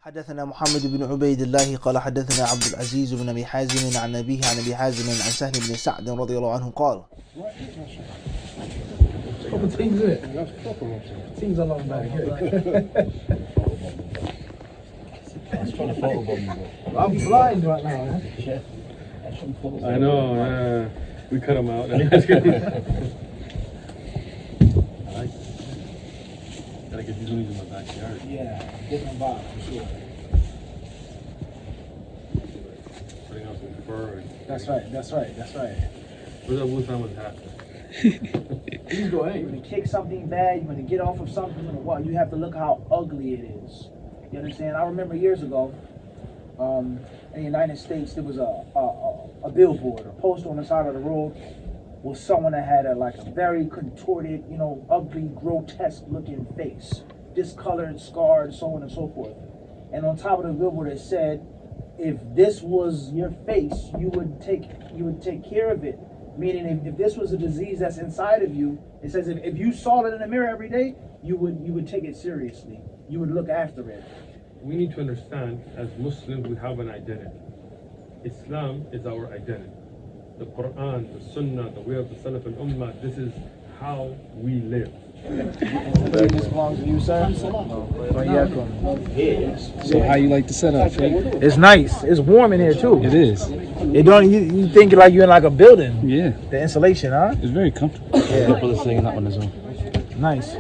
حدثنا محمد بن عبيد الله قال حدثنا عبد العزيز بن أبي حازم عن أبيه عن أبي حازم عن سهل بن سعد رضي الله عنه قال I'm blind right now. I know, we cut him out. Gotta get these ones in my backyard. Yeah, different vibe for sure. Putting out some fur. That's right. Where's that Wuhan with hat? You go ahead. You're gonna kick something bad. You're gonna get off of something. You have to look how ugly it is. You understand? I remember years ago, in the United States, there was a billboard, a poster on the side of the road with someone that had a very contorted, ugly, grotesque-looking face, discolored, scarred, so on and so forth. And on top of the billboard, it said, "If this was your face, you would take care of it." Meaning, if this was a disease that's inside of you, it says if you saw it in the mirror every day, you would take it seriously. You would look after it. We need to understand, as Muslims, we have an identity. Islam is our identity. The Quran, the Sunnah, the way of the Salaf al-Ummah, this is how we live. This belongs to you, sir. So how you like the setup, Sheikh? It's nice. It's warm in here too. It is. It don't. You think like you're in like a building. Yeah. The insulation, huh? It's very comfortable. Yeah. Put this thing in that one as well. Nice.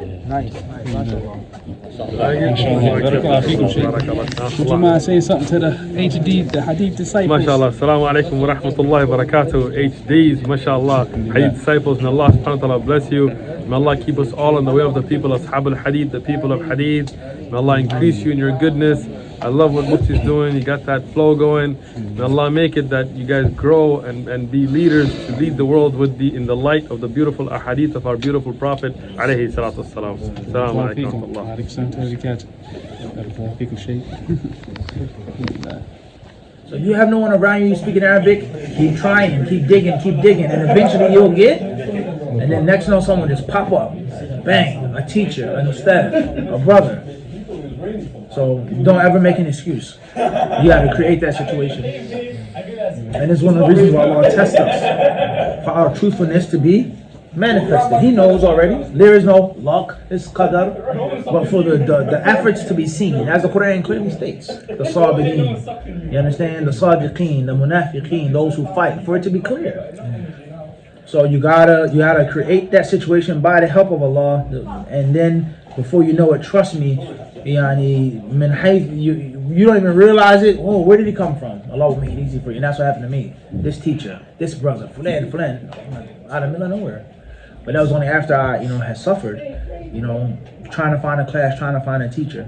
Would you mind saying something to the HD, the Hadith disciples? MashaAllah. Assalamu alaikum wa rahmatullahi wa barakatuh. HDs, MashaAllah. Hadith disciples, may Allah subhanahu wa ta'ala bless you. May Allah keep us all in the way of the people of Ashab al-Hadith, the people of Hadith. May Allah increase you in your goodness. I love what Mufti's doing. You got that flow going. May Allah make it that you guys grow and be leaders to lead the world in the light of the beautiful ahadith of our beautiful Prophet alayhi salatu wassalam. Assalamu alaikum wa rahmatullah. So if you have no one around you speaking Arabic, keep trying, keep digging, and eventually you'll get. And then next, someone just pop up, bang, a teacher, an ustad, a brother. So don't ever make an excuse. You got to create that situation. And it's one of the reasons why Allah tests us, for our truthfulness to be manifested. He knows already. There is no luck, it's qadar. But for the efforts to be seen, as the Quran clearly states, the sabirin, you understand? The sadiqeen, the munafiqeen, those who fight, for it to be clear. So you gotta create that situation by the help of Allah, and then before you know it, trust me, you don't even realize it. Oh, where did he come from? Allah will make it easy for you, and that's what happened to me. This teacher, this brother, Fulan, out of the middle of nowhere. But that was only after I, had suffered, trying to find a class, trying to find a teacher.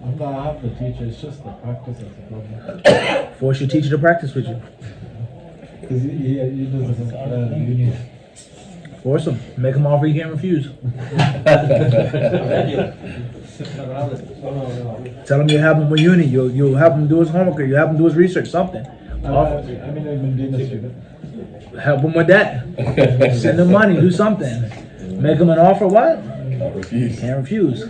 I'm not after the teacher, it's just the practice that's the problem. Force your teacher to practice with you. Because you need. Force them. Make them offer you can't refuse. Tell him you have him with uni. You'll help him do his homework, or you help him do his research, something. I've been doing this student. Help him with that. Send him money, do something. Make him an offer, what? Can't refuse.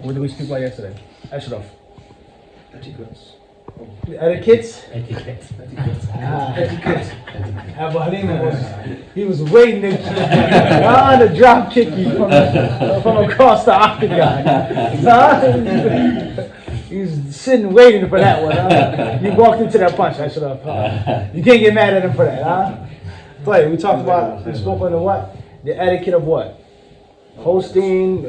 What did we speak about yesterday? Ashraf. Etiquettes. Etiquettes? Etiquette. Abu Halima he was waiting to drop kick you from across the octagon. He's sitting waiting for that one. You walked into that punch, Ashraf. You can't get mad at him for that, huh? We spoke on the what? The etiquette of what? Hosting,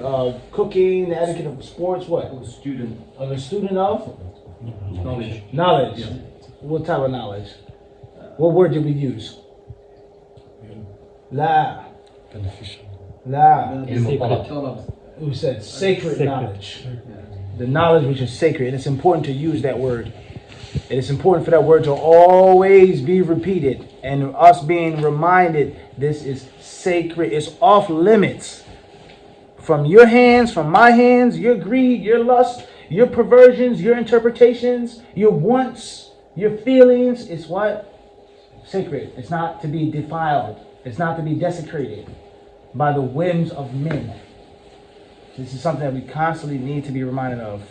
cooking, the etiquette of sports, what? A student. A student of? Knowledge. Knowledge. What type of knowledge? What word did we use? La. Beneficial. La. Sacred. Who said sacred knowledge? The knowledge which is sacred. And it's important to use that word. And it's important for that word to always be repeated. And us being reminded this is sacred. It's off limits. From your hands, from my hands, your greed, your lust, Your perversions, your interpretations, your wants, your feelings, it's what? Sacred. It's not to be defiled. It's not to be desecrated by the whims of men. This is something that we constantly need to be reminded of.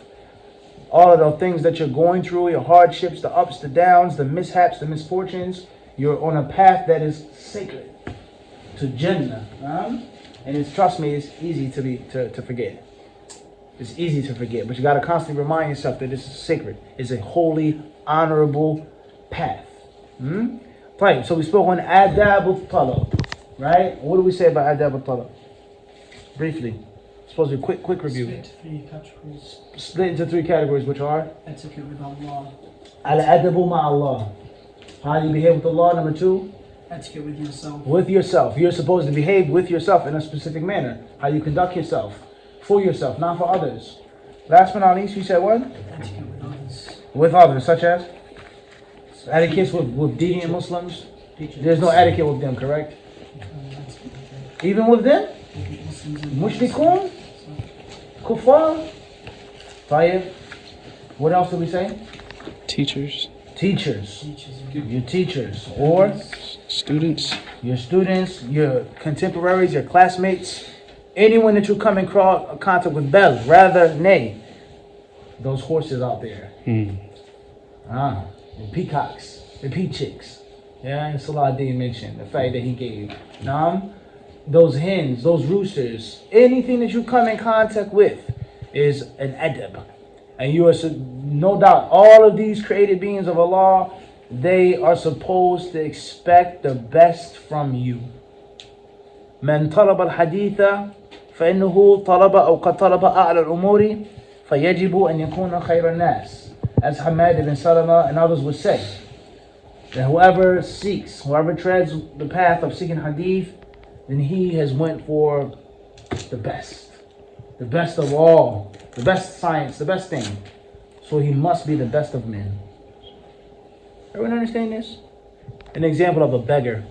All of the things that you're going through, your hardships, the ups, the downs, the mishaps, the misfortunes, you're on a path that is sacred to Jannah. And it's, trust me, it's easy to forget. It's easy to forget, but you got to constantly remind yourself that this is sacred. It's a holy, honorable path. Right. So we spoke on adab al-talab, right? What do we say about adab al-talab? Briefly. Supposed to be quick review. Split into three categories, which are? Etiquette with Allah. Al-adabu ma'Allah. How you behave with Allah. Number two? Etiquette with yourself. With yourself. You're supposed to behave with yourself in a specific manner. How you conduct yourself. For yourself, not for others. Last but not least, you said what? Etiquette with others. With others, such as? Etiquette with deviant Muslims? There's no etiquette with them, correct? Even with them? Mushrikun? Kuffar? Tayyib? What else did we say? Teachers. Teachers. Your teachers. Or? Students. Your students, your contemporaries, your classmates. Anyone that you come in contact with, bel, rather, nay. Those horses out there. The peacocks, the peachicks. Yeah, and Salahuddin mentioned the fact that he gave. Those hens, those roosters, anything that you come in contact with is an adab. And you are, no doubt, all of these created beings of Allah, they are supposed to expect the best from you. من طلب الحديث فإنه طلب أو قد طلب أعلى الأمور فيجب أن يكون خير الناس. As Hamad ibn Salama and others would say, that whoever treads the path of seeking hadith, then he has went for the best of all, the best science, the best thing. So he must be the best of men. Everyone understand this? An example of a beggar.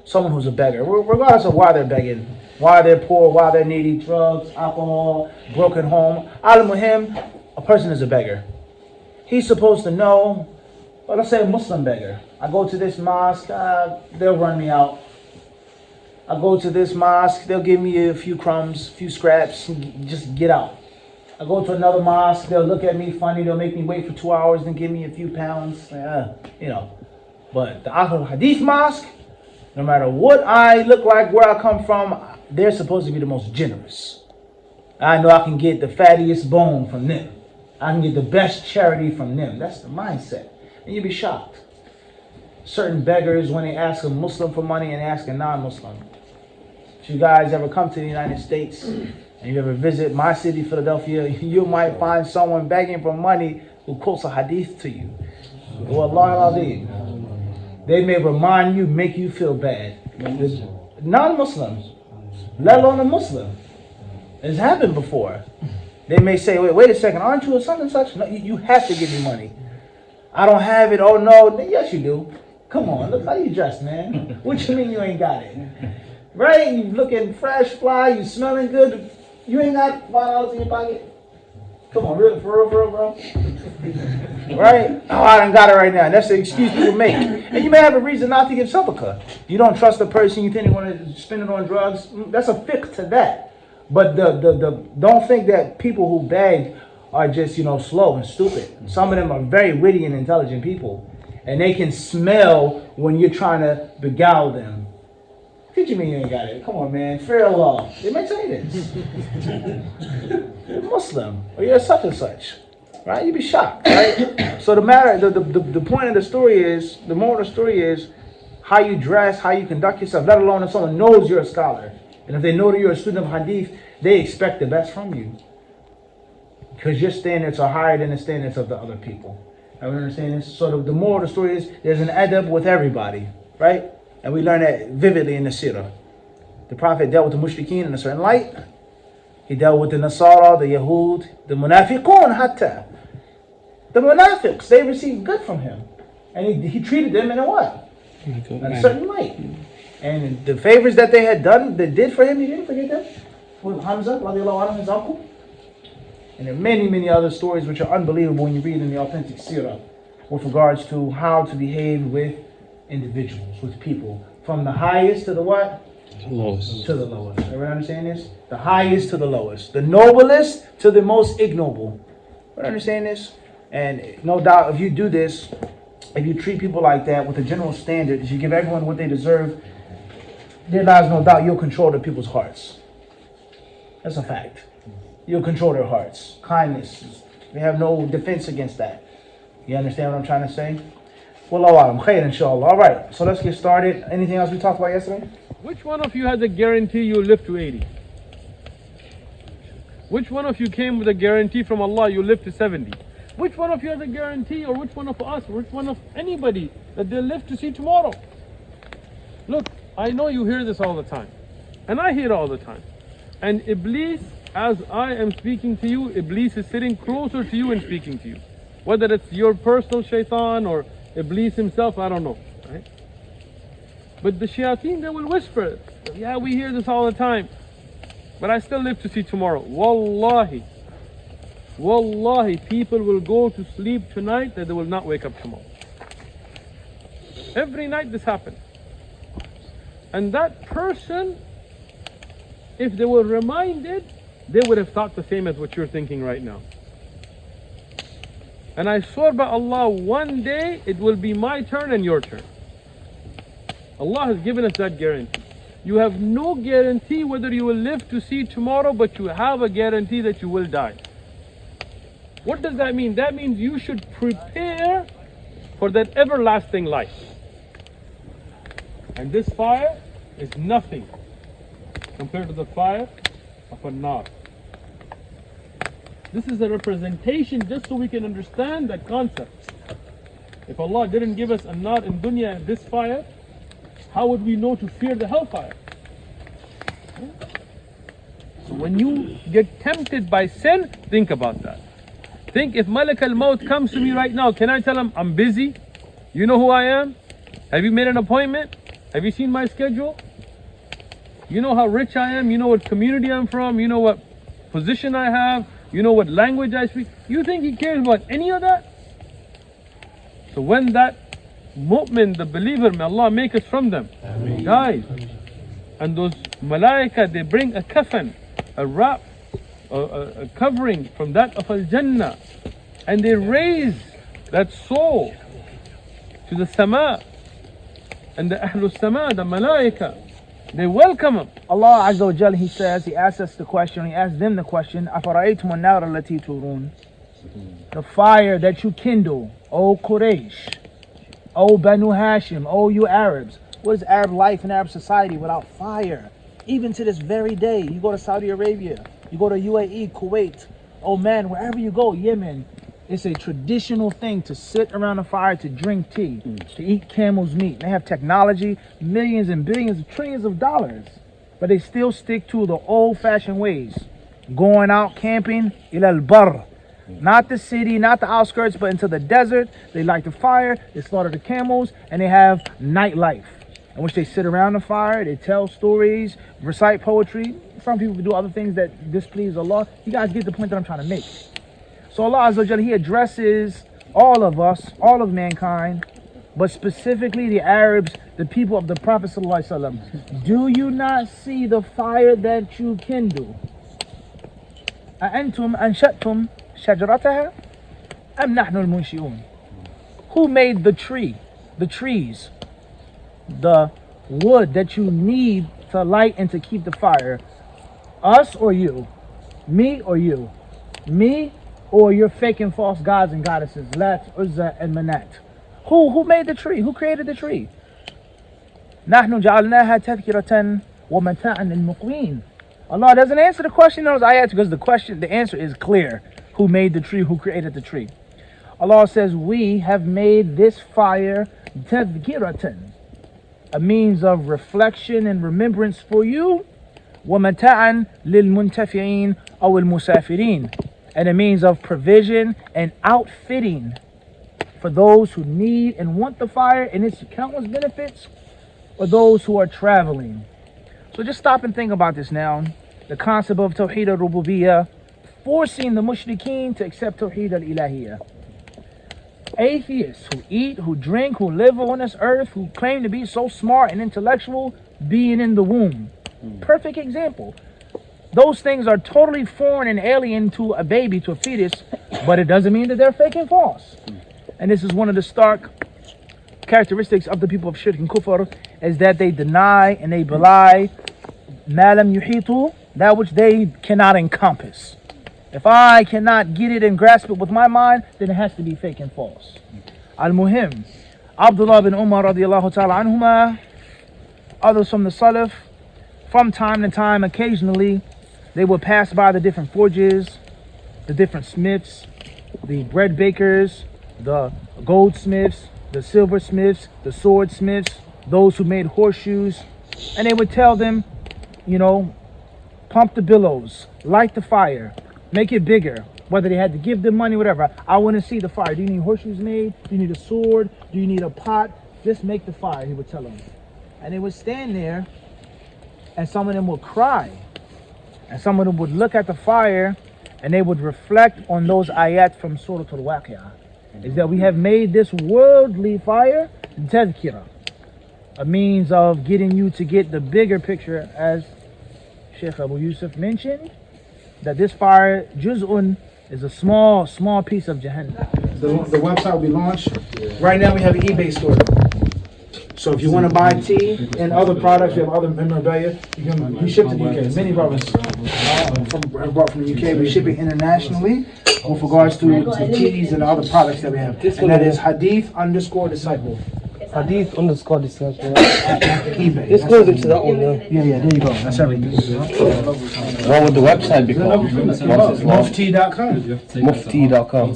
Someone who's a beggar, regardless of why they're begging, why they're poor, why they're needy, drugs, alcohol, broken home. Al-Muhim, a person is a beggar. He's supposed to know, well, let's say a Muslim beggar. I go to this mosque, they'll run me out. I go to this mosque, they'll give me a few crumbs, a few scraps, and just get out. I go to another mosque, they'll look at me funny, they'll make me wait for 2 hours, then give me a few pounds, But the Ahlul Hadith mosque, no matter what I look like, where I come from, they're supposed to be the most generous. I know I can get the fattiest bone from them. I can get the best charity from them. That's the mindset. And you'd be shocked. Certain beggars, when they ask a Muslim for money and ask a non-Muslim. If you guys ever come to the United States and you ever visit my city, Philadelphia, you might find someone begging for money who quotes a hadith to you. Wallahi al-Azim. They may remind you, make you feel bad. Non-Muslims, let alone a Muslim. It's happened before. They may say, wait a second, aren't you a such and such? No, you have to give me money. I don't have it. Oh no, yes you do. Come on, look how you dressed, man. What you mean you ain't got it? Right? You looking fresh, fly, you smelling good. You ain't got $5 in your pocket? Come on, really, for real, bro? Right? Oh, I done got it right now. That's the excuse people make. And you may have a reason not to give sadaqah. You don't trust the person, you think they want to spend it on drugs. That's a fiqh to that. But don't think that people who beg are just, slow and stupid. Some of them are very witty and intelligent people. And they can smell when you're trying to beguile them. What you mean you ain't got it? Come on, man. Fear Allah. They may say this. You're Muslim. Or you're such and such. Right? You'd be shocked, right? So the point of the story is, the moral of the story is how you dress, how you conduct yourself, let alone if someone knows you're a scholar. And if they know that you're a student of hadith, they expect the best from you. Because your standards are higher than the standards of the other people. Everyone understand this? So the moral of the story is there's an adab with everybody, right? And we learn that vividly in the seerah. The Prophet dealt with the mushrikeen in a certain light. He dealt with the Nasara, the Yahud, the Munafiqun hatta. The Munafiqs, they received good from him. And he treated them in a what? In a certain light. And the favors that they did for him, he didn't forget them. With Hamza, radiallahu anhu, his uncle. And there are many other stories which are unbelievable when you read in the authentic seerah with regards to how to behave with individuals, with people. From the highest to the what? Lowest. To the lowest. Everybody understand this? The highest to the lowest. The noblest to the most ignoble. Everybody understand this? And no doubt if you do this, if you treat people like that with a general standard, if you give everyone what they deserve, there lies no doubt you'll control the people's hearts. That's a fact. You'll control their hearts. Kindness. We have no defense against that. You understand what I'm trying to say? Wallahu alam. Khair, inshallah. All right, so let's get started. Anything else we talked about yesterday? Which one of you has a guarantee you'll live to 80? Which one of you came with a guarantee from Allah you'll live to 70? Which one of you has a guarantee, or which one of us, or which one of anybody, that they'll live to see tomorrow? Look, I know you hear this all the time. And I hear it all the time. And Iblis, as I am speaking to you, Iblis is sitting closer to you and speaking to you. Whether it's your personal shaitan or Iblis himself, I don't know. Right? But the shayateen, they will whisper, yeah, we hear this all the time, but I still live to see tomorrow. Wallahi, people will go to sleep tonight that they will not wake up tomorrow. Every night this happens. And that person, if they were reminded, they would have thought the same as what you're thinking right now. And I swear by Allah, one day it will be my turn and your turn. Allah has given us that guarantee. You have no guarantee whether you will live to see tomorrow, but you have a guarantee that you will die. What does that mean? That means you should prepare for that everlasting life. And this fire is nothing compared to the fire of a nar. This is a representation just so we can understand that concept. If Allah didn't give us a nar in dunya and this fire, how would we know to fear the hellfire? So when you get tempted by sin, think about that. Think, if Malak al-Maut comes to me right now, can I tell him, I'm busy? You know who I am? Have you made an appointment? Have you seen my schedule? You know how rich I am? You know what community I'm from? You know what position I have? You know what language I speak? You think he cares about any of that? So when that mu'min, the believer, may Allah make us from them, dies, and those malaika, they bring a kafan, a wrap, a covering from that of al-Jannah, and they raise that soul to the sama, and the Ahlul Sama, the malaika, they welcome him. Allah Azza wa Jal, He says, He asks us the question, He asks them the question, أَفَرَأَيْتُمُ النَّارَ الَّتِي تُورُونَ? The fire that you kindle, O Quraysh, O Banu Hashim, O you Arabs. What is Arab life and Arab society without fire? Even to this very day, you go to Saudi Arabia, you go to UAE, Kuwait, Oman, wherever you go, Yemen, it's a traditional thing to sit around a fire, to drink tea, to eat camel's meat. They have technology, millions and billions, trillions of dollars, but they still stick to the old-fashioned ways. Going out camping, ila al-bar. Not the city, not the outskirts, but into the desert. They light the fire, they slaughter the camels, and they have nightlife, in which they sit around the fire, they tell stories, recite poetry. Some people do other things that displease Allah. You guys get the point that I'm trying to make. So Allah Azza wa Jalla, He addresses all of us, all of mankind, but specifically the Arabs, the people of the Prophet Sallallahu Alaihi Wasallam. Do you not see the fire that you kindle? أَأَنْتُمْ أَنْشَأْتُمْ شَجْرَتَهَا أَمْ نَحْنُ الْمُنْشِئُونَ? Who made the tree, the trees, the wood that you need to light and to keep the fire? Us or you? Me or you? Me or your fake and false gods and goddesses, Lat, Uzza, and Manat? Who made the tree? Who created the tree? نَحْنُ جَعَلْنَاهَا تَذْكِرَةً وَمَتَاعًا لِلْمُقْوِينَ. Allah doesn't answer the question in those ayats because the answer is clear. Who made the tree? Who created the tree? Allah says, we have made this fire tadhkiratan, a means of reflection and remembrance for you, وَمَتَاعًا لِلْمُنْتَفِعِينَ أَوْ الْمُسَافِرِينَ, and a means of provision and outfitting for those who need and want the fire and its countless benefits, or those who are traveling. So just stop and think about this now. The concept of Tawheed al-Rububiyyah, forcing the mushrikeen to accept Tawheed al-Ilahiyah. Atheists who eat, who drink, who live on this earth, who claim to be so smart and intellectual, being in the womb. Perfect example. Those things are totally foreign and alien to a baby, to a fetus, but it doesn't mean that they're fake and false. And this is one of the stark characteristics of the people of shirk and kufr, is that they deny and they belie ma lam yuhitu, that which they cannot encompass. If I cannot get it and grasp it with my mind, then it has to be fake and false. Al-Muhim, Abdullah bin Umar radiallahu ta'ala anhuma, others from the Salaf, from time to time, occasionally, they would pass by the different forges, the different smiths, the bread bakers, the goldsmiths, the silversmiths, the swordsmiths, those who made horseshoes, and they would tell them, pump the billows, light the fire, make it bigger. Whether they had to give them money, whatever. I want to see the fire. Do you need horseshoes made? Do you need a sword? Do you need a pot? Just make the fire, he would tell them. And they would stand there, and some of them would cry. And some of them would look at the fire, and they would reflect on those ayat from Surah Al-Waqi'ah. Is that we have made this worldly fire tazkira, a means of getting you to get the bigger picture, as Sheikh Abu Yusuf mentioned, that this fire, juz'un, is a small piece of Jahannam. The website will be launched. Right now we have an eBay store. So if you want to buy tea and other products, we have other memorabilia, we ship to the UK. Many brothers brought from the UK. We ship it internationally with regards to teas and other products that we have. And that is Hadith_disciple. Hadith_disciple. eBay. Let's close it to that one, Yeah, there you go. That's everything. What would the website be called? Mufti.com. Mufti.com.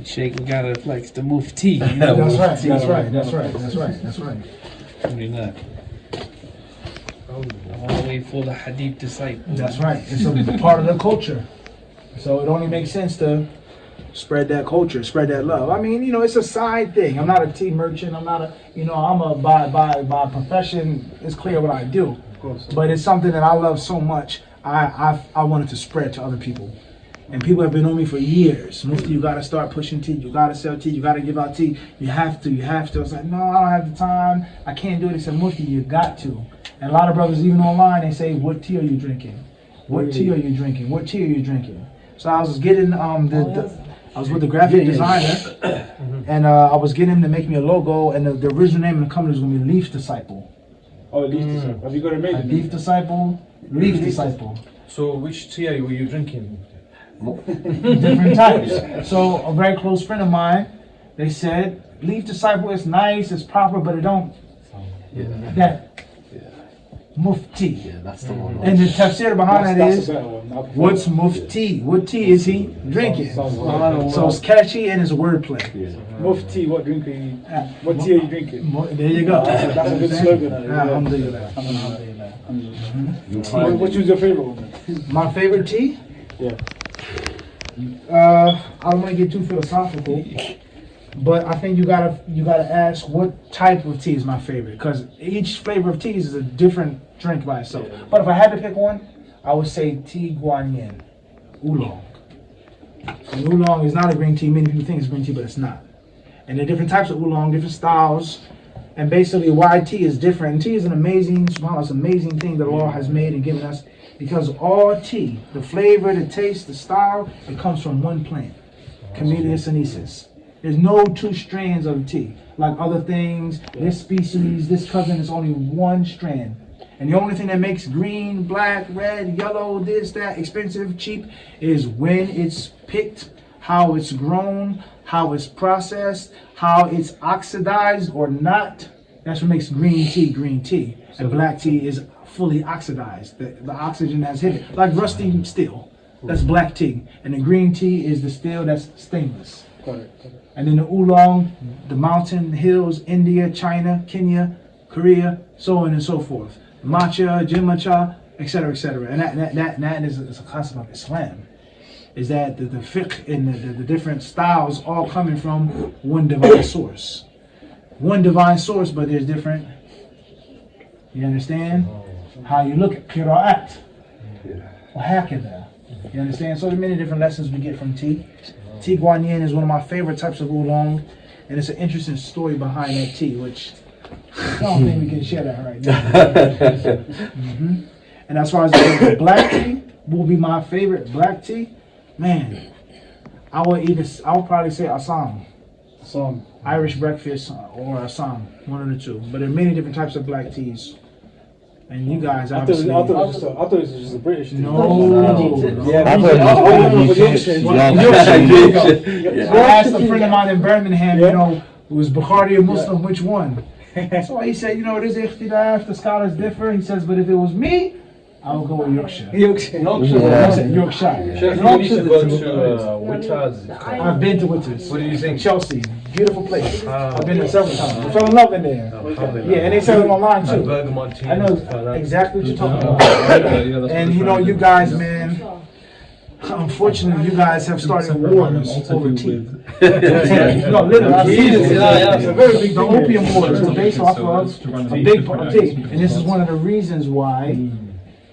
Sheikh, we gotta flex the Mufti. That's right. All the way for the Hadith disciple. That's right. It's a part of the culture. So it only makes sense to spread that culture, spread that love. I mean, it's a side thing. I'm not a tea merchant. I'm not I'm a by profession. It's clear what I do. Of course. But it's something that I love so much. I wanted to spread to other people. And people have been on me for years. Mufti, you gotta start pushing tea. You gotta sell tea. You gotta give out tea. You have to. I was like, no, I don't have the time. I can't do it. They said, Mufti, you got to. And a lot of brothers, even online, they say, what tea are you drinking? What tea are you drinking? What tea are you drinking? So I was getting I was with the graphic designer, and I was getting him to make me a logo, and the original name of the company was going to be Leaf Disciple. Oh, Leaf Disciple. Have you got a name? Leaf Disciple. Leaf Disciple. So which tea were you drinking? Different types. So a very close friend of mine, they said, Leaf Disciple is nice, it's proper, but it don't. That. Mufti. Yeah, that's the one. And the tafsir behind that is, what's Mufti? What tea is he drinking? So it's catchy and it's wordplay. Mufti, what drink are you? What tea are you drinking? There you go. That's a good slogan. Alhamdulillah. What's your favorite one? My favorite tea? Yeah. I don't want to get too philosophical, but I think you gotta ask what type of tea is my favorite, because each flavor of tea is a different drink by itself. But if I had to pick one, I would say tea guanyin, oolong. And oolong is not a green tea. Many people think it's green tea, but it's not. And there are different types of oolong, different styles, and basically why tea is different. And tea is an amazing, subhanAllah, amazing thing that Allah has made and given us, because all tea, the flavor, the taste, the style, it comes from one plant, Camellia sinensis. There's no two strands of tea. Like other things, this species, this cousin is only one strand. And the only thing that makes green, black, red, yellow, this, that, expensive, cheap, is when it's picked, how it's grown, how it's processed, how it's oxidized or not. That's what makes green tea green tea. And black tea is fully oxidized. The oxygen has hit it. Like rusty steel. That's black tea. And the green tea is the steel that's stainless. And then the oolong, the mountain hills, India, China, Kenya, Korea, so on and so forth. Matcha, Jimacha, etc., etc. And that is a concept of Islam. Is that the fiqh and the different styles all coming from one divine source. One divine source, but there's different. You understand? How you look at qira'at. وهكذا. You understand? So there are many different lessons we get from tea. Tea Guanyin is one of my favorite types of oolong, and it's an interesting story behind that tea, which I don't think we can share that right now. And as far as the black tea, will be my favorite black tea. Man, I would probably say Assam. Some. Irish breakfast or Assam, one of the two. But there are many different types of black teas. And you guys I thought it obviously... was just a British thing. No. Yeah, I me thought too. it was I asked a friend of mine in Birmingham, you know, who was Bukhari or Muslim, which one? So he said, you know, it is ikhtilaf, the scholars differ. He says, but if it was me, I would go with Yorkshire. Yorkshire. Yorkshire. Witters. I've been to Witters. What do you think? Chelsea. Beautiful place. I've been there several times. I fell in love in there. Yeah, and they sell it online too. I know exactly what you're talking about. And you know, you guys, man, unfortunately, you guys have started wars over tea. No, literally. It's a very big. The opium wars are based off of a big part of tea. And this is one of the reasons why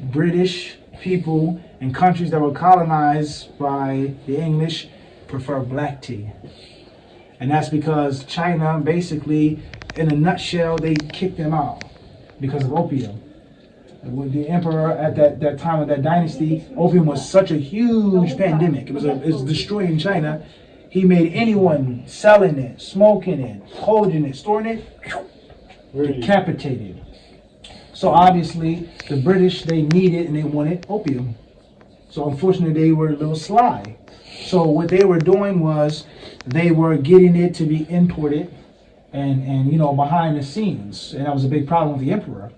British people and countries that were colonized by the English prefer black tea. And that's because China, basically, in a nutshell, they kicked them out because of opium. With the emperor at that time of that dynasty, opium was such a huge pandemic. It was destroying China. He made anyone selling it, smoking it, holding it, storing it, decapitated. So obviously, the British, they needed and they wanted opium. So unfortunately, they were a little sly. So what they were doing was they were getting it to be imported and you know, behind the scenes. And that was a big problem with the emperor.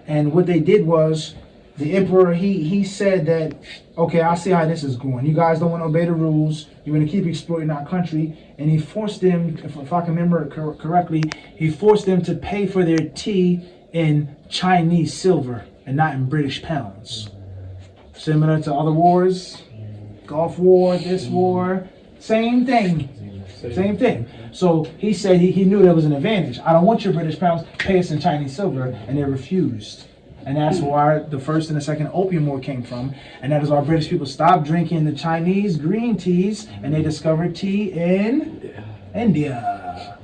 And what they did was, the emperor, he said that, okay, I see how this is going. You guys don't want to obey the rules. You're going to keep exploiting our country. And he forced them, if I can remember it correctly, he forced them to pay for their tea in Chinese silver and not in British pounds. Similar to other wars, Gulf War, this war, same thing. Same thing. So he said he knew there was an advantage. I don't want your British pounds, pay us in Chinese silver, and they refused. And that's where the first and the second opium war came from. And that is why British people stopped drinking the Chinese green teas and they discovered tea in India.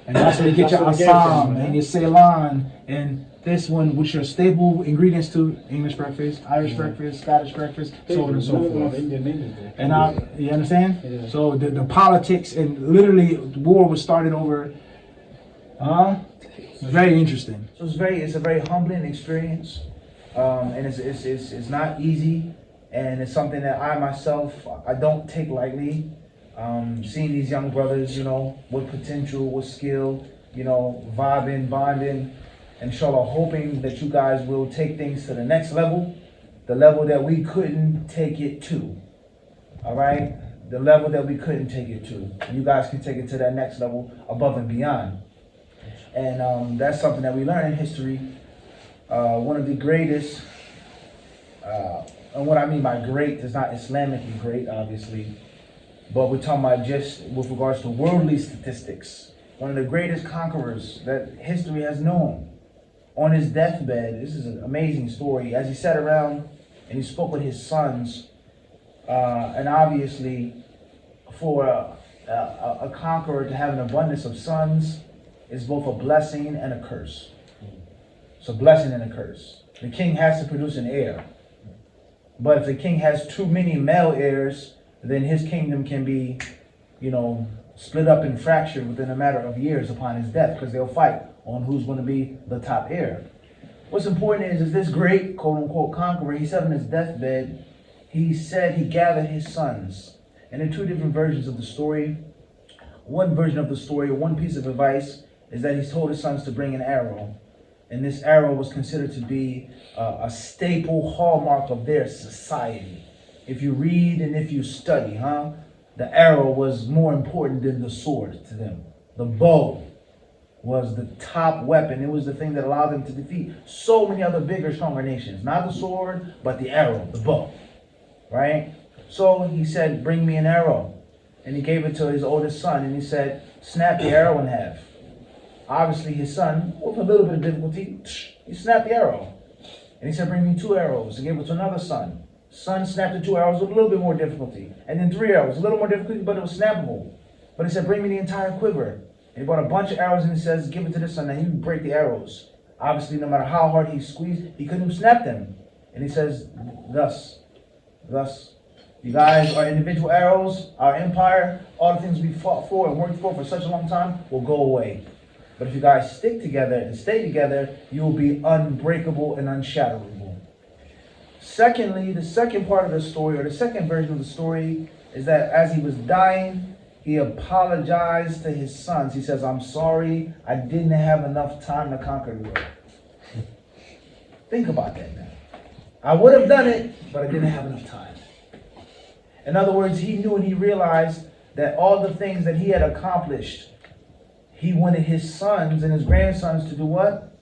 And that's where you get your Assam and your Ceylon and this one, which are staple ingredients to English breakfast, Irish breakfast, Scottish breakfast, so on and so forth. And you understand? Yeah. So the politics and literally the war was started over. Very interesting. So it's a very humbling experience, and it's not easy, and it's something that I myself I don't take lightly. Seeing these young brothers, you know, with potential, with skill, you know, vibing, bonding. And inshallah, hoping that you guys will take things to the next level, the level that we couldn't take it to. All right? The level that we couldn't take it to. You guys can take it to that next level above and beyond. And that's something that we learn in history. One of the greatest, and what I mean by great is not Islamically great, obviously, but we're talking about just with regards to worldly statistics. One of the greatest conquerors that history has known. On his deathbed, this is an amazing story, as he sat around and he spoke with his sons, and obviously for a conqueror to have an abundance of sons is both a blessing and a curse. It's a blessing and a curse. The king has to produce an heir, but if the king has too many male heirs, then his kingdom can be, you know, split up and fractured within a matter of years upon his death, because they'll fight on who's going to be the top heir. What's important is this great quote-unquote conqueror, he said on his deathbed, he said he gathered his sons. And in two different versions of the story, one version of the story, one piece of advice, is that he told his sons to bring an arrow. And this arrow was considered to be a staple hallmark of their society. If you read and if you study, the arrow was more important than the sword to them. The bow was the top weapon. It was the thing that allowed them to defeat so many other bigger, stronger nations. Not the sword, but the arrow, the bow, right? So he said, bring me an arrow. And he gave it to his oldest son, and he said, snap the arrow in half. Obviously his son, with a little bit of difficulty, he snapped the arrow. And he said, bring me 2 arrows. He gave it to another son. Son snapped the 2 arrows with a little bit more difficulty. And then 3 arrows, a little more difficulty, but it was snappable. But he said, bring me the entire quiver. And he brought a bunch of arrows and he says, give it to this son, and he would break the arrows. Obviously, no matter how hard he squeezed, he couldn't even snap them. And he says, thus, you guys are individual arrows, our empire, all the things we fought for and worked for such a long time will go away. But if you guys stick together and stay together, you will be unbreakable and unshatterable. Secondly, the second part of the story, or the second version of the story, is that as he was dying, he apologized to his sons. He says, I'm sorry, I didn't have enough time to conquer the world. Think about that now. I would have done it, but I didn't have enough time. In other words, he knew and he realized that all the things that he had accomplished, he wanted his sons and his grandsons to do what?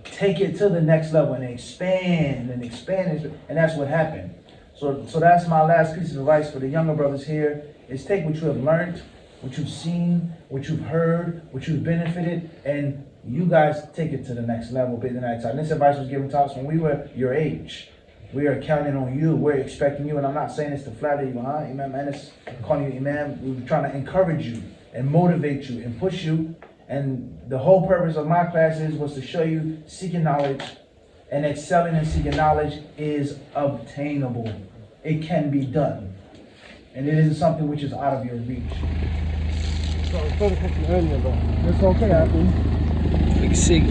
Take it to the next level and expand and expand. And that's what happened. So that's my last piece of advice for the younger brothers here, is take what you have learned, what you've seen, what you've heard, what you've benefited, and you guys take it to the next level. And this advice was given to us when we were your age. We are counting on you. We're expecting you. And I'm not saying this to flatter you, Imam Anas, calling you Imam. We're trying to encourage you and motivate you and push you. And the whole purpose of my classes was to show you seeking knowledge, and excelling in seeking knowledge is obtainable. It can be done. And it isn't something which is out of your reach. So I started cooking earlier, but it's okay, I think. Big Sig.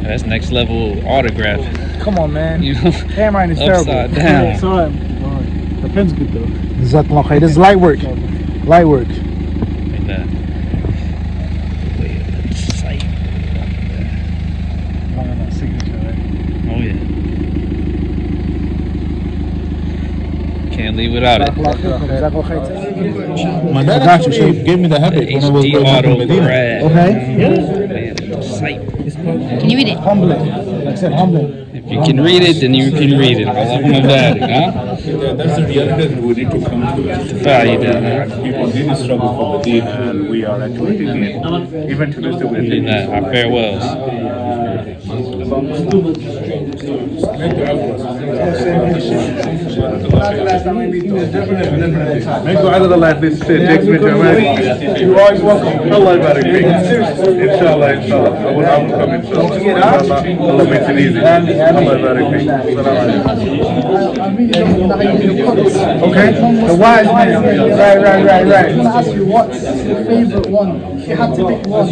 That's next level autograph. Come on, man. You know, Handwriting is terrible. upside down. It's all right. The pen's good though. Jazakallah khair. This is light work. Light work. Like that. Sight. Signature, right? Oh yeah. Can't leave without it. Jazakallah khair. My dad actually gave me the habit when I was HD growing up in Medina. autograph. Okay. Sight. Can you read it? Humbling. Like I said, humbling. If you can read it, then you can read it. Allahumma barik, huh? That's the reality that we need to come to. People really struggle for the deen, and we are actually taking it. Even to this day, we're taking it. Our farewells. May go out of the life this takes me to America. You're always welcome. Allah barik fik. Inshallah, inshallah. I will come inshallah. Allah makes it easy. Allah barik fik. Okay? The wise man. Right. I'm going to ask you, what's your favorite one? If you had to pick one.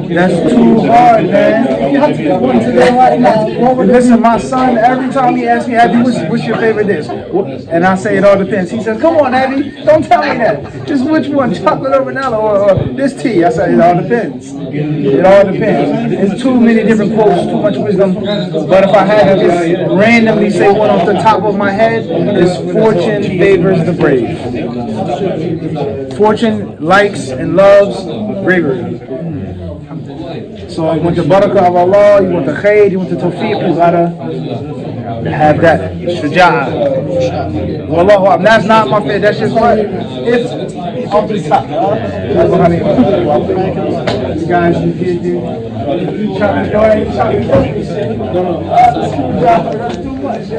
That's too hard, man. If you had to pick one today right now, what would it be? Listen, my son, every time he asks me, Abby, what's your favorite dish? And I say it all depends. He says, come on, Abby, don't tell me that. Just which one, chocolate or vanilla or this tea? I say, it all depends. It all depends. It's too many different quotes, too much wisdom. But if I had to just randomly say one off the top of my head, it's fortune favors the brave. Fortune likes and loves bravery. So you want the barakah of Allah, you want the khair, you want the tawfiq, you gotta have that shuja'ah. Wallahu, that's not my favorite, that's just what, it's off the top. That's what I mean. You guys, you did do. You trying to go ahead and try to focus. That's too much,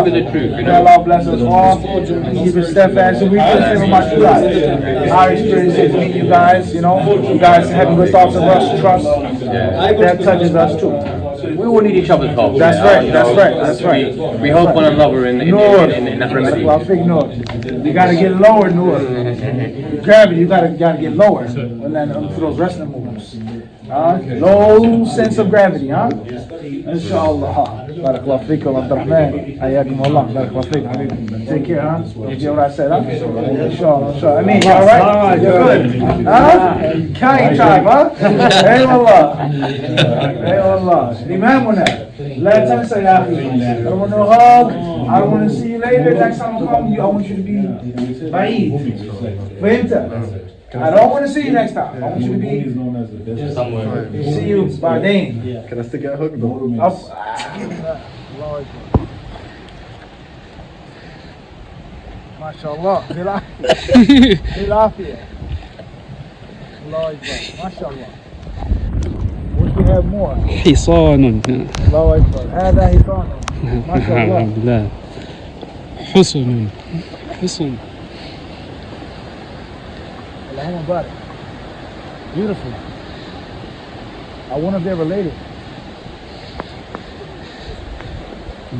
The truth. May Allah bless us all and keep us steadfast. And we just live my true life. Our experience is meeting you guys, you guys having good thoughts of us, trust. That touches us too. We all need each other's help. That's right. We help one another in that remedy. You gotta get lower, Noor. Gravity, you gotta get lower. And then for those wrestling moves. Low sense of gravity, Inshallah. Barakallahu feekum, Abdurrahman. Ayakum Allah. Barakallahu feekum. Take care, You hear what I said, Inshallah. I mean, you alright? You're good. Kind time, Hey Allah. Imam on that. Let us say that. I don't want no hug. I don't want to see you later. Next time I come, I want you to be ba'id. I don't want to see you next time. I want you to be somewhere. See you by name. Can I still get a hug though? Allahu Akbar. MashaAllah. Bilafia. Allahu Akbar. MashaAllah. Wish we had more. حصان. Allahu Akbar. هذا حصان. MashaAllah. الحمد لله. حصن. حصن. Allahumma barik. Beautiful. I wonder if they're related.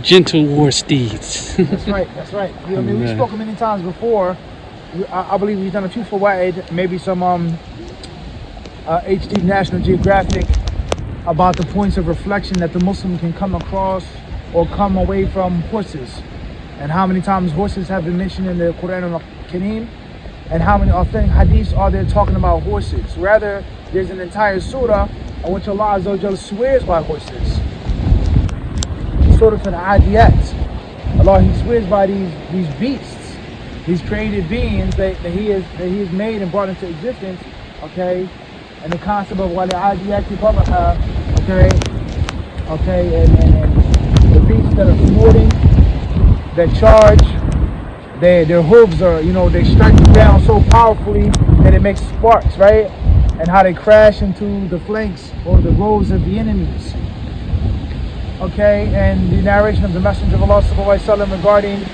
Gentle war steeds. That's right, that's right. You know, I mean, we spoke many times before. I believe we've done a 2 for Wa'id, maybe some HD National Geographic about the points of reflection that the Muslim can come across or come away from horses. And how many times horses have been mentioned in the Quran al-Kareem, and how many authentic hadiths are there talking about horses. Rather, there's an entire surah in which Allah Azza wa Jalla swears by horses. Surah Al-Adiyat. Allah, He swears by these beasts, these created beings that He has made and brought into existence. Okay, and the concept of Wal-Adiyat Dabaha. Okay, and the beasts that are snorting, that charge. Their hooves are, they strike the ground so powerfully that it makes sparks, right? And how they crash into the flanks or the rows of the enemies. Okay, and the narration of the Messenger of Allah sallallahu alaihi wasallam regarding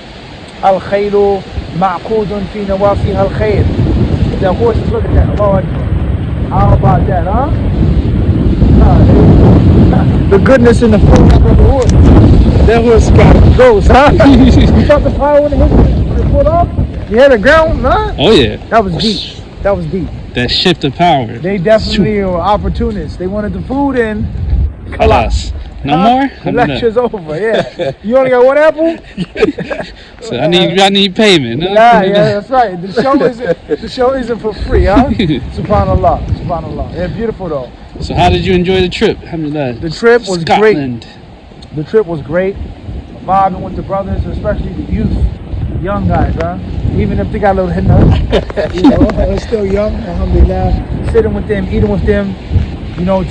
al-khaylu ma'qudun fi nawasiha al-khayr. The horses, look at that. Lord, how about that, huh? The goodness in the foot of the horse. That horse got ghost, huh? You felt the power when it pulled off? You had the ground, huh? Oh yeah. That was deep. That was deep. That shift of power. They definitely were opportunists. They wanted the food in. Khalas. No more? The lecture's over, yeah. You only got one apple? So I need payment. Huh? Yeah, that's right. The show isn't for free, huh? Subhanallah. Subhanallah. Yeah, beautiful though. So how did you enjoy the trip? Alhamdulillah. The trip was Scotland. great. The trip was great. Vibing with the brothers, especially the youth, young guys, huh? Even if they got a little hinna, they're still young, alhamdulillah. Sitting with them, eating with them,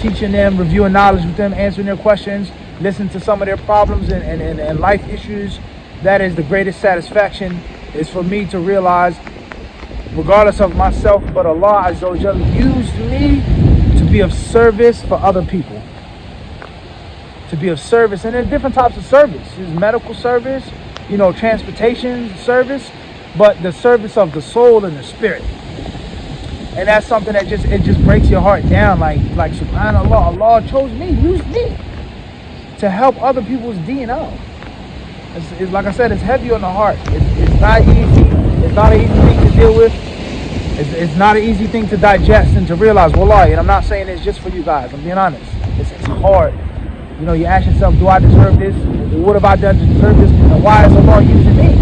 teaching them, reviewing knowledge with them, answering their questions, listening to some of their problems and life issues. That is the greatest satisfaction, is for me to realize, regardless of myself, but Allah Azza wa Jalla used me to be of service for other people. To be of service, and there's different types of service. There's medical service, transportation service, but the service of the soul and the spirit. And that's something that just breaks your heart down. Like subhanallah, Allah chose me, used me to help other people's deen out. It's like I said, it's heavy on the heart. It's not easy. It's not an easy thing to deal with. It's not an easy thing to digest and to realize. Wallahi, and I'm not saying it's just for you guys. I'm being honest. It's hard. You ask yourself, do I deserve this? What have I done to deserve this? And why is Allah using me?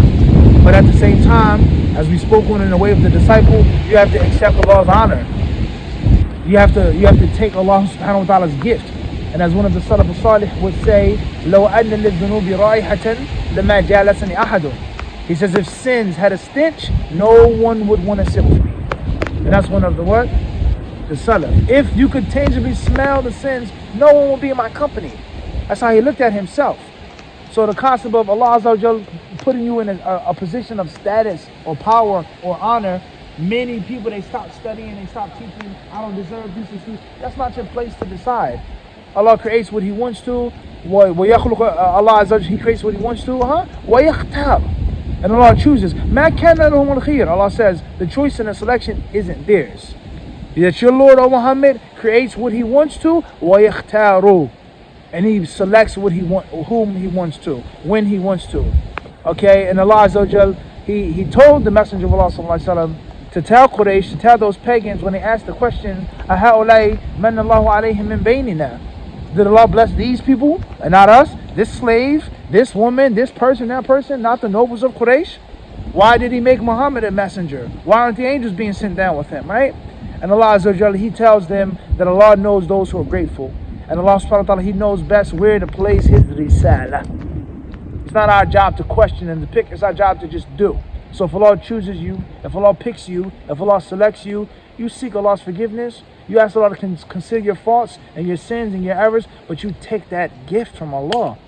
But at the same time, as we spoke on in the way of the disciple, you have to accept Allah's honor. You have to take Allah subhanahu wa ta'ala's gift. And as one of the Salaf al-Salih would say, لَوْ أَنَّ لِلذُّنُوبِ رَائِحَةً لَمَا جَالَسَنِي أَحَدٌ. He says, if sins had a stench, no one would want to sit with me. And that's one of the what? The Salaf. If you could tangibly smell the sins, no one would be in my company. That's how he looked at himself. So the concept of Allah Azza wa Jalla putting you in a position of status or power or honor, many people, they stop studying, they stop teaching, I don't deserve this. That's not your place to decide. Allah creates what He wants to. Allah Azza wa Jalla, He creates what He wants to. وَيَخْتَارُ. And Allah chooses. مَا كَانَ لَهُمُ الْخِيَرُ. Allah says the choice and the selection isn't theirs. That your Lord, O Muhammad, creates what He wants to. وَيَخْتَارُ. And He selects what whom He wants to, when He wants to. Okay, and Allah Azza wa Jal, He told the Messenger of Allah sallallahu alaihi wasallam to tell Quraysh, to tell those pagans when they asked the question, أَهَؤُلَاءِ مَنَّ اللَّهُ عَلَيْهِمْ مِنْ بَيْنِنَا. Did Allah bless these people and not us? This slave, this woman, this person, that person, not the nobles of Quraysh? Why did He make Muhammad a messenger? Why aren't the angels being sent down with him, right? And Allah Azza wa Jal, He tells them that Allah knows those who are grateful. And Allah subhanahu wa ta'ala, He knows best where to place His risala. It's not our job to question and to pick, it's our job to just do. So if Allah chooses you, if Allah picks you, if Allah selects you, you seek Allah's forgiveness. You ask Allah to conceal your faults and your sins and your errors, but you take that gift from Allah.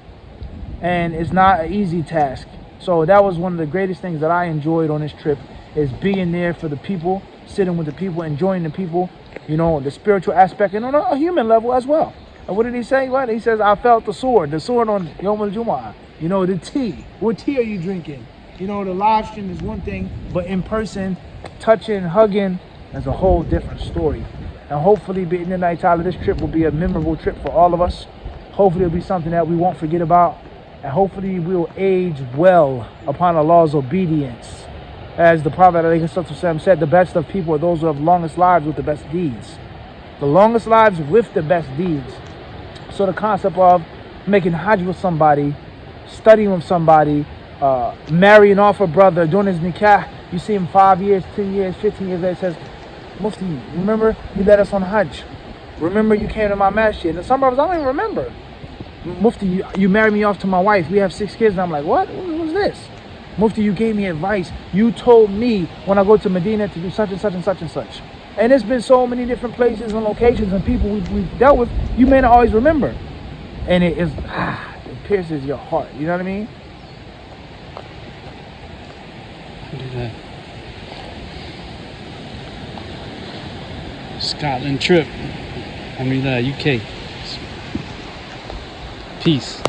and it's not an easy task. So that was one of the greatest things that I enjoyed on this trip, is being there for the people, sitting with the people, enjoying the people, you know, the spiritual aspect, and on a human level as well. And what did he say? What? He says, I felt the sword on Yom al-Jumu'ah. You know, the tea. What tea are you drinking? You know, the live stream is one thing, but in person, touching, hugging, is a whole different story. And hopefully, bi'idhnillahi ta'ala, this trip will be a memorable trip for all of us. Hopefully, it'll be something that we won't forget about. And hopefully, we'll age well upon Allah's obedience. As the Prophet ﷺ said, the best of people are those who have longest lives with the best deeds. The longest lives with the best deeds. So the concept of making hajj with somebody, studying with somebody, marrying off a brother, doing his nikah, you see him 5 years, 10 years, 15 years later, says, Mufti, remember you led us on hajj. Remember you came to my masjid. And some brothers, I don't even remember. Mufti, you married me off to my wife. We have 6 kids. And I'm like, what? What's this? Mufti, you gave me advice. You told me when I go to Medina to do such and such and such and such. And it's been so many different places and locations and people we've dealt with, you may not always remember. And it pierces your heart. You know what I mean? Scotland trip. UK. Peace.